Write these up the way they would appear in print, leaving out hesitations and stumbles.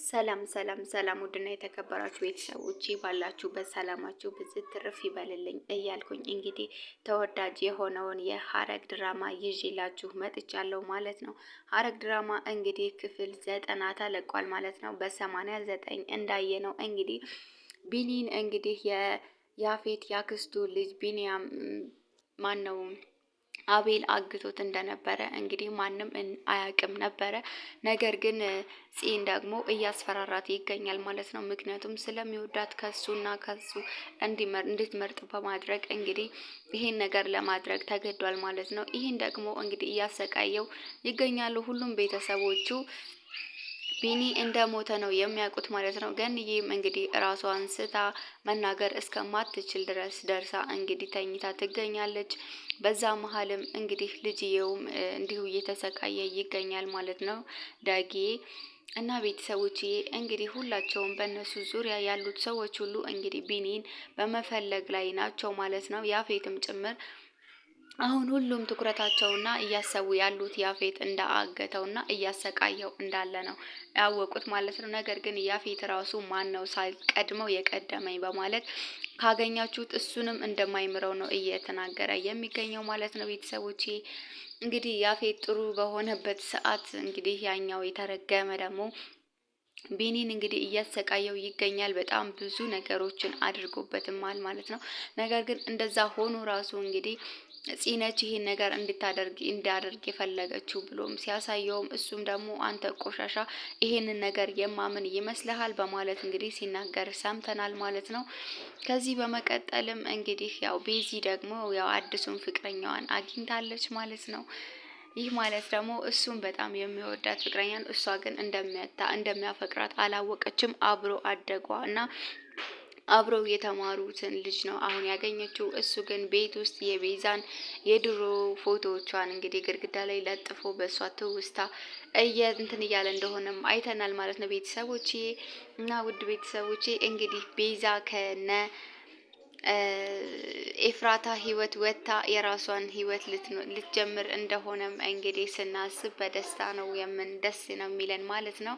ሰላም ሰላም ሰላም ውድና የተከበራችሁ ቤተሰቦቼ ባላችሁበት ሰላማችሁ ብዝት ትርፍ ይበልልኝ እያልኩኝ እንግዲህ ተወዳጅ የሆነውን የሀረግ ድራማ ይዤላችሁ መጥቻለሁ ማለት ነው። ሀረግ ድራማ እንግዲህ ክፍል 90 ተለቋል ማለት ነው። በ89 እንዳየነው እንግዲህ ቢኒን እንግዲህ የያፌት ያክስቱ ልጅ ቢኒያም ማን ነው አቤል አግቶት እንደነበረ እንግዲህ ማንም አያውቅም ነበረ። ነገር ግን ፂን ደግሞ እያስፈራራት ይገኛል ማለት ነው። ምክንያቱም ስለሚወዳት ከሱና ከሱ እንድትመርጥ በማድረግ እንግዲህ ይሄን ነገር ለማድረግ ተገዷል ማለት ነው። ይህን ደግሞ እንግዲህ እያሰቃየው ይገኛሉ ሁሉም ቤተሰቦቹ። ቢኒ እንደሞተ ነው የሚያውቁት ማለት ነው። ገንዬም እንግዲህ ራሷን ስታ መናገር እስከማትችል ድረስ ደርሳ እንግዲህ ተኝታ ትገኛለች። በዛ መሀልም እንግዲህ ልጅየውም እንዲሁ እየተሰቃየ ይገኛል ማለት ነው። ዳጊ እና ቤተሰቦች እንግዲህ ሁላቸውም በእነሱ ዙሪያ ያሉት ሰዎች ሁሉ እንግዲህ ቢኒን በመፈለግ ላይ ናቸው ማለት ነው። ያፌትም ጭምር አሁን ሁሉም ትኩረታቸውና እያሰቡ ያሉት ያፌት እንዳአገተውና እያሰቃየው እንዳለ ነው ያወቁት ማለት ነው። ነገር ግን ያፌት ራሱ ማን ነው ሳይቀድመው የቀደመኝ በማለት ካገኛችሁት እሱንም እንደማይምረው ነው እየተናገረ የሚገኘው ማለት ነው። ቤተሰቦቼ እንግዲህ ያፌት ጥሩ በሆነበት ሰዓት እንግዲህ ያኛው የተረገመ ደግሞ ቢኒን እንግዲህ እያሰቃየው ይገኛል። በጣም ብዙ ነገሮችን አድርጎበትማል ማለት ነው። ነገር ግን እንደዛ ሆኖ ራሱ እንግዲህ ፂነች ይሄን ነገር እንዳደርግ የፈለገችው ብሎም ሲያሳየውም እሱም ደግሞ አንተ ቆሻሻ ይሄንን ነገር የማምን ይመስልሃል በማለት እንግዲህ ሲናገር ሰምተናል ማለት ነው። ከዚህ በመቀጠልም እንግዲህ ያው ቤዚ ደግሞ ያው አዲሱን ፍቅረኛዋን አግኝታለች ማለት ነው። ይህ ማለት ደግሞ እሱም በጣም የሚወዳት ፍቅረኛ ነው። እሷ ግን እንደሚያፈቅራት አላወቀችም። አብሮ አደጓ እና አብረው የተማሩትን ልጅ ነው አሁን ያገኘችው። እሱ ግን ቤት ውስጥ የቤዛን የድሮ ፎቶዎቿን እንግዲህ ግድግዳ ላይ ለጥፎ በእሷ ትውስታ እንትን እያለ እንደሆነም አይተናል ማለት ነው። ቤተሰቦቼ እና ውድ ቤተሰቦቼ እንግዲህ ቤዛ ከነ ኤፍራታ ህይወት ወጥታ የራሷን ህይወት ልትጀምር እንደሆነም እንግዲህ ስናስብ በደስታ ነው ደስ ነው የሚለን ማለት ነው።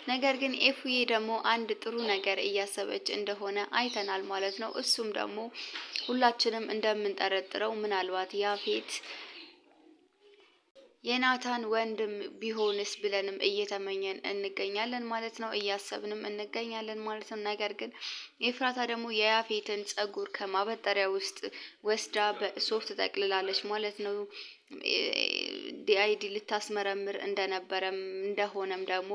ነገር ግን ኤፉዬ ደግሞ አንድ ጥሩ ነገር እያሰበች እንደሆነ አይተናል ማለት ነው። እሱም ደግሞ ሁላችንም እንደምንጠረጥረው ምናልባት ያፌት የናታን ወንድም ቢሆንስ ብለንም እየተመኘን እንገኛለን ማለት ነው። እያሰብንም እንገኛለን ማለት ነው። ነገር ግን ኤፍራታ ደግሞ የያፌትን ጸጉር ከማበጠሪያ ውስጥ ወስዳ በሶፍት ጠቅልላለች ማለት ነው። ዲአይዲ ልታስመረምር እንደሆነም ደግሞ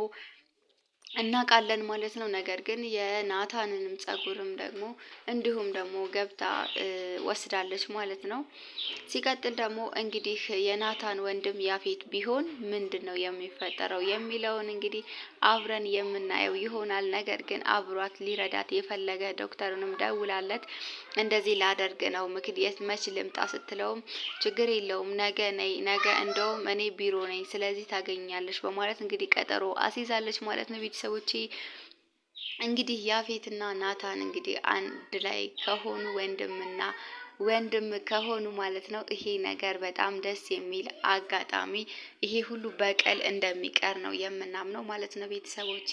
እናውቃለን ማለት ነው። ነገር ግን የናታንንም ጸጉርም ደግሞ እንዲሁም ደግሞ ገብታ ወስዳለች ማለት ነው። ሲቀጥል ደግሞ እንግዲህ የናታን ወንድም ያፌት ቢሆን ምንድን ነው የሚፈጠረው የሚለውን እንግዲህ አብረን የምናየው ይሆናል። ነገር ግን አብሯት ሊረዳት የፈለገ ዶክተሩንም ደውላለት እንደዚህ ላደርግ ነው ምክንያት መች ልምጣ ስትለውም ችግር የለውም ነገ ነይ፣ ነገ እንደውም እኔ ቢሮ ነኝ ስለዚህ ታገኛለች በማለት እንግዲህ ቀጠሮ አስይዛለች ማለት ነው። ቤተሰቦቼ እንግዲህ ያፌትና ናታን እንግዲህ አንድ ላይ ከሆኑ ወንድም ከሆኑ ማለት ነው ይሄ ነገር በጣም ደስ የሚል አጋጣሚ ይሄ ሁሉ በቀል እንደሚቀር ነው የምናምነው ማለት ነው። ቤተሰቦቼ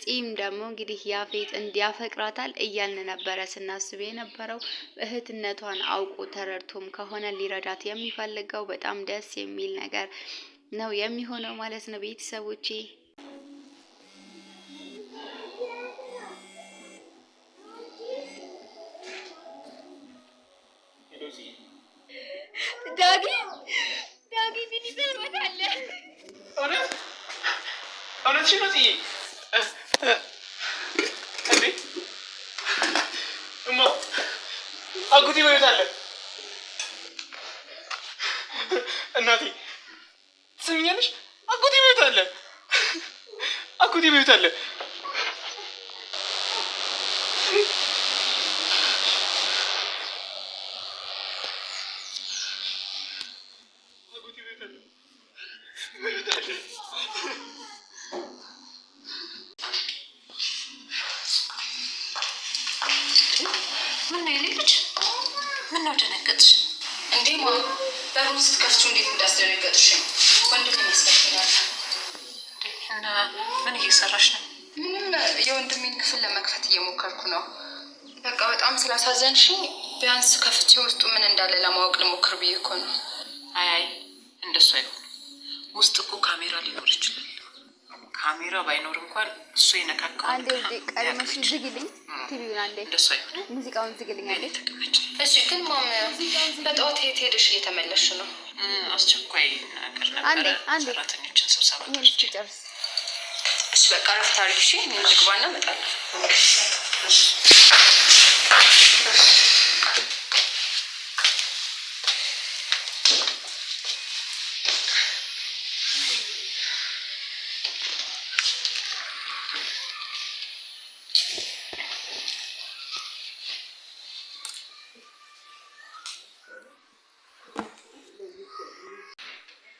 ፂም ደግሞ እንግዲህ ያፌት እንዲያፈቅራታል እያልን ነበረ ስናስብ የነበረው እህትነቷን አውቆ ተረድቶም ከሆነ ሊረዳት የሚፈልገው በጣም ደስ የሚል ነገር ነው የሚሆነው ማለት ነው። ቤተሰቦቼ ዳጊ ቢኒ በህይወት አለ። እውነትሽ ነው ጽዬ? እንዴ እማ አጎቴ በህይወት አለ። እናቴ ትሰሚኛለሽ? አጎቴ በህይወት አለ። አጎቴ በህይወት አለ። ምነው የኔ ልጅ ምነው ደነገጥሽ እንዴ? በሩን ስትከፍቺው እንዴት እንዳስደነገጥሽ ወንድም ይመስለኛል። እና ምን እየሰራሽ ነው? ምን ክፍል ለመክፈት እየሞከርኩ ነው። በቃ በጣም ስላሳዘንሽኝ ቢያንስ ከፍቼ ውስጡ ምን እንዳለ ለማወቅ ልሞክር ብዬ እኮ ነው። አይ እንደሱ አይሆን። ውስጥ እኮ ካሜራ ሊኖር ይችላል። ካሜራ ባይኖር እንኳን እሱ የነካካው አንዴ ቀድመሽ ዝግልኝ። ቲቪውን አንዴ እንደሱ አይሆን። ሙዚቃውን ዝግልኝ አንዴ። እሺ ግን ማም በጠዋት የት ሄደሽ እየተመለሽ ነው? አስቸኳይ ነገር ነበረ። ሰራተኞችን ስብሰባ ጨርስ። እሺ በቃ ረፍት አድርጊ። እሺ ልግባና እመጣለሁ።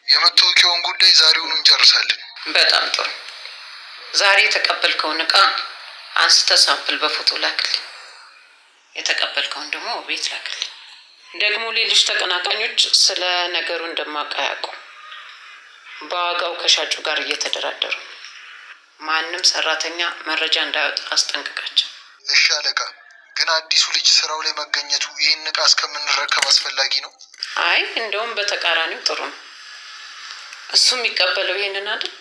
የመታወቂያውን ጉዳይ ዛሬውኑ እንጨርሳለን። በጣም ጥሩ። ዛሬ የተቀበልከውን እቃ አንስተ ሳምፕል በፎቶ ላክልኝ። የተቀበልከውን ደግሞ ቤት ላክልኝ። ደግሞ ሌሎች ተቀናቃኞች ስለ ነገሩ እንደማውቅ አያውቁም። በዋጋው ከሻጩ ጋር እየተደራደሩ፣ ማንም ሰራተኛ መረጃ እንዳያወጣ አስጠንቅቃቸው። እሺ አለቃ። ግን አዲሱ ልጅ ስራው ላይ መገኘቱ ይህን እቃ እስከምንረከብ አስፈላጊ ነው? አይ እንደውም በተቃራኒው ጥሩ ነው። እሱ የሚቀበለው ይሄንን አይደል?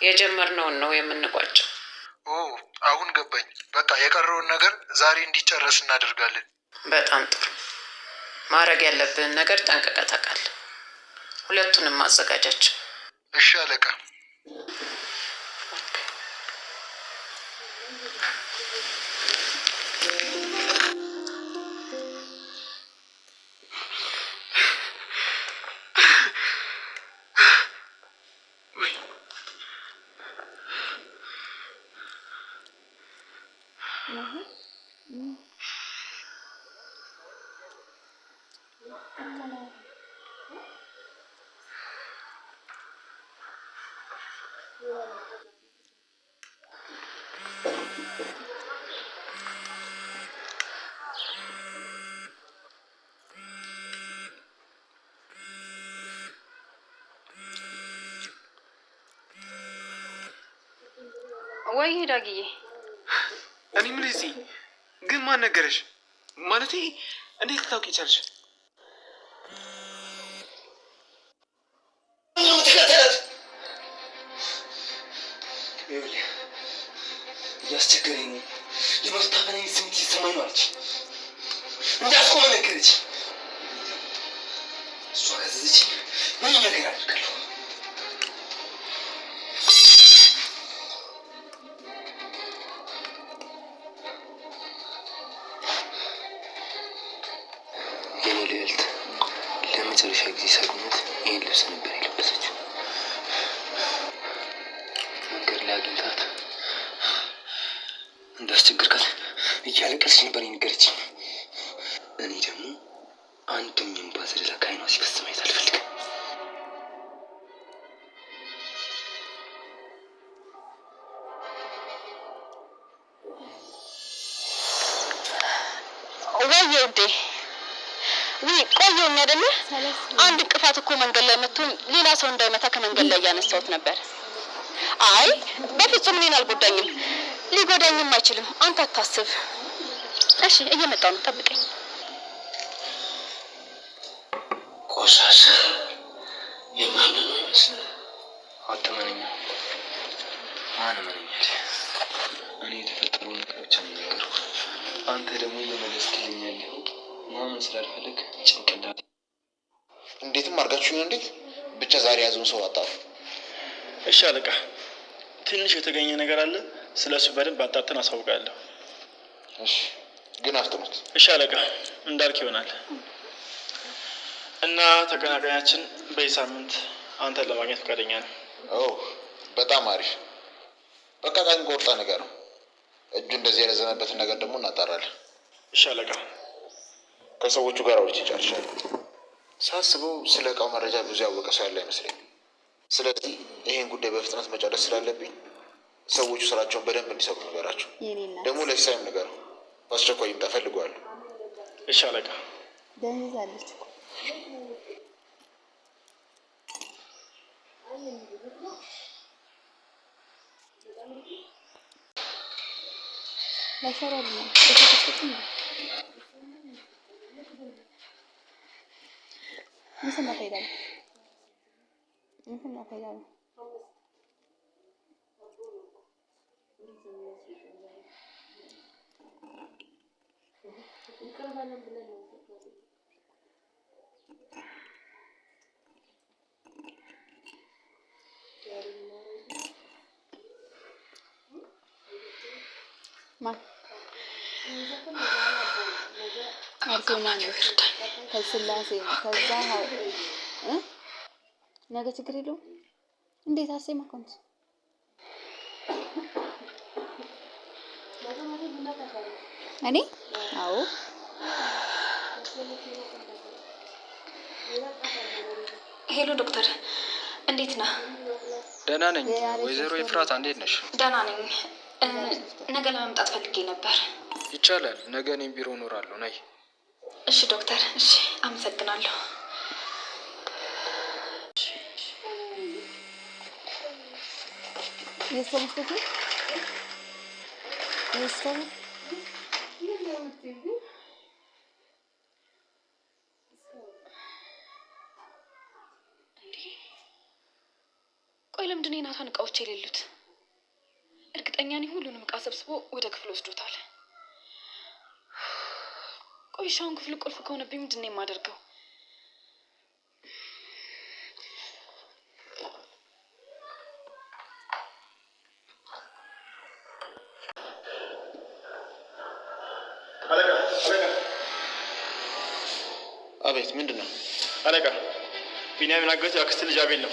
የጀመርነውን ነው የምንቋጨው። ኦ አሁን ገባኝ። በቃ የቀረውን ነገር ዛሬ እንዲጨረስ እናደርጋለን። በጣም ጥሩ። ማድረግ ያለብህን ነገር ጠንቅቀህ ታውቃለህ። ሁለቱንም ማዘጋጃቸው። እሺ አለቃ። ወይ ዳግዬ፣ እኔ ምን እዚህ ግን ማን ነገረሽ? ማለቴ እንዴት ልታውቂ ቻልሽ? እያስቸገረኝ ነው። የመታፈን ስሜት ሲሰማኝ ነው አለች። እንዳስቆመ ነገረች። እሷ ካዘዘች ምንም ነገር አድርጋለሁ። የኔ ልዕልት ለመጨረሻ ጊዜ ሳገኛት ይህን ልብስ ነበር የለበሰችው። መንገድ ላይ አግኝታት እንዳስቸገርካት እያለቀሰች ነበር የነገረችኝ። እኔ ደግሞ አንድም የእንባ ዘለላ ከዓይኗ ሲፈስ ማየት አልፈልግም። ወይ ውዴ፣ ወይ ቆየሁኝ አይደለ? አንድ እንቅፋት እኮ መንገድ ላይ መጥቶ ሌላ ሰው እንዳይመታ ከመንገድ ላይ እያነሳሁት ነበር። አይ በፍጹም እኔን አልጎዳኝም፣ ሊጎዳኝም አይችልም። አንተ አታስብ። እሺ እየመጣሁ ነው፣ ጠብቀኝ። ቆሳስ የማንን ነው ይመስል? አትመነኝ። ማን መነኛል? እኔ የተፈጠረውን ነገሮች አልነገርኩ። አንተ ደግሞ እየመለስክልኝ ያለው ማመን ስላልፈለግ ጭንቅላት እንዴትም አድርጋችሁ ነው። እንዴት ብቻ ዛሬ ያዘውን ሰው አጣሩ። እሺ አለቃ፣ ትንሽ የተገኘ ነገር አለ። ስለሱ በደንብ አጣርተን አሳውቃለሁ። እሺ ግን አፍጥኑት። እሺ አለቃ፣ እንዳልክ ይሆናል። እና ተቀናቃኛችን በዚህ ሳምንት አንተን ለማግኘት ፈቃደኛ ነው። ኦ በጣም አሪፍ። በቃ ቀን ቆርጣ ነገር ነው። እጁ እንደዚህ የረዘመበትን ነገር ደግሞ እናጣራለን። እሺ አለቃ። ከሰዎቹ ጋር አውርቼ ጨርሻለሁ። ሳስበው ስለ እቃው መረጃ ብዙ ያወቀ ሰው ያለ አይመስለኝም። ስለዚህ ይሄን ጉዳይ በፍጥነት መጨረስ ስላለብኝ ሰዎቹ ስራቸውን በደንብ እንዲሰሩ ነገራቸው። ደግሞ ለሲሳይም ንገረው፣ በአስቸኳይ ይምጣ፣ እፈልገዋለሁ። እሺ አለቃ። ደንዛለች እኮ ለሰራው ነው የተከፈተው ነው ምንድን ነው ፋይዳው? ምንድን ነው ፋይዳው? ማን አርቶና ነው ከስላሴ ከዛ ነገ ችግር የለውም። እንዴት አሰማ ኮንት እኔ አዎ ሄሎ ዶክተር፣ እንዴት ነህ? ደህና ነኝ። ወይዘሮ ኤፍራታ እንዴት ነሽ? ደህና ነኝ። ነገ ለመምጣት ፈልጌ ነበር። ይቻላል። ነገ እኔም ቢሮ እኖራለሁ። ነይ። እሺ ዶክተር። እሺ፣ አመሰግናለሁ። የሰሙት ቆይ ለምንድን ነው የናታን እቃዎች የሌሉት? እርግጠኛ ነኝ ሁሉንም እቃ ሰብስቦ ወደ ክፍል ወስዶታል። ቆይ ሻውን ክፍል ቁልፍ ከሆነብኝ ምንድን ነው የማደርገው? አቤት፣ ምንድን ነው? አለቃ ቢኒያምን አገቱ። የአክስት ልጅ አቤል ነው።